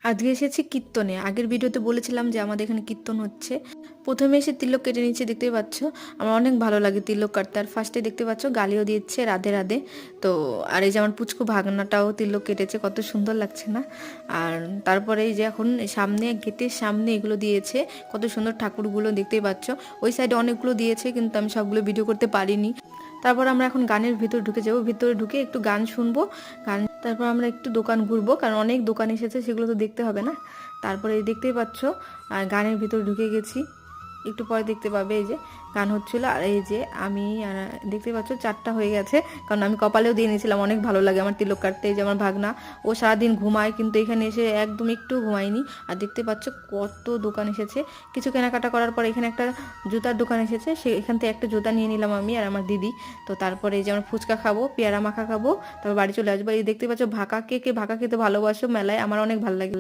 আজকে এসেছি কীর্তনে। আগের ভিডিওতে বলেছিলাম যে আমাদের এখানে কীর্তন হচ্ছে। প্রথমে এসে তিলক কেটে নিচ্ছে, দেখতেই পাচ্ছ। আমার অনেক ভালো লাগে তিলক কাটতে। আর ফার্স্টে দেখতে পাচ্ছ গালিও দিচ্ছে রাধে রাধে। তো আর এই যে আমার পুচকু ভাগনাটাও তিলক কেটেছে, কত সুন্দর লাগছে না? আর তারপরে এই যে এখন সামনে গেটের সামনে এগুলো দিয়েছে, কত সুন্দর ঠাকুরগুলো দেখতেই পাচ্ছ। ওই সাইডে অনেকগুলো দিয়েছে কিন্তু আমি সবগুলো ভিডিও করতে পারিনি। তারপর আমরা এখন গানের ভিতর ঢুকে যাবো, ভিতরে ঢুকে একটু গান শুনবো। গান তারপর আমরা একটু দোকান ঘুরবো, কারণ অনেক দোকান এসেছে, সেগুলো তো দেখতে হবে না। তারপরে দেখতেই পাচ্ছ আর গানের ভিতর ঢুকে গেছি। একটু পরে দেখতে পাবে এই যে গান হচ্ছিল। আর এই যে আমি দেখতে পাচ্ছ 4টা হয়ে গেছে, কারণ আমি কপালেও দিয়ে নিয়েছিলাম। অনেক ভালো লাগে আমার তিলক কাটতে। এই যে আমার ভাগনা, ও সারাদিন ঘুমায় কিন্তু এখানে এসে একদম একটু ঘুমায়নি। আর দেখতে পাচ্ছ কত দোকান এসেছে। কিছু কেনাকাটা করার পর এখানে একটা জুতার দোকান এসেছে, এখান থেকে একটা জুতা নিয়ে নিলাম আমি আর আমার দিদি। তো তারপরে এই যে আমরা ফুচকা খাবো, পেয়ারা মাখা খাবো, তারপর বাড়ি চলে আসবো। এই দেখতে পাচ্ছ ভাকা, কে কে ভাকা খেতে ভালোবাসো মেলায়, আমার অনেক ভালো লাগে।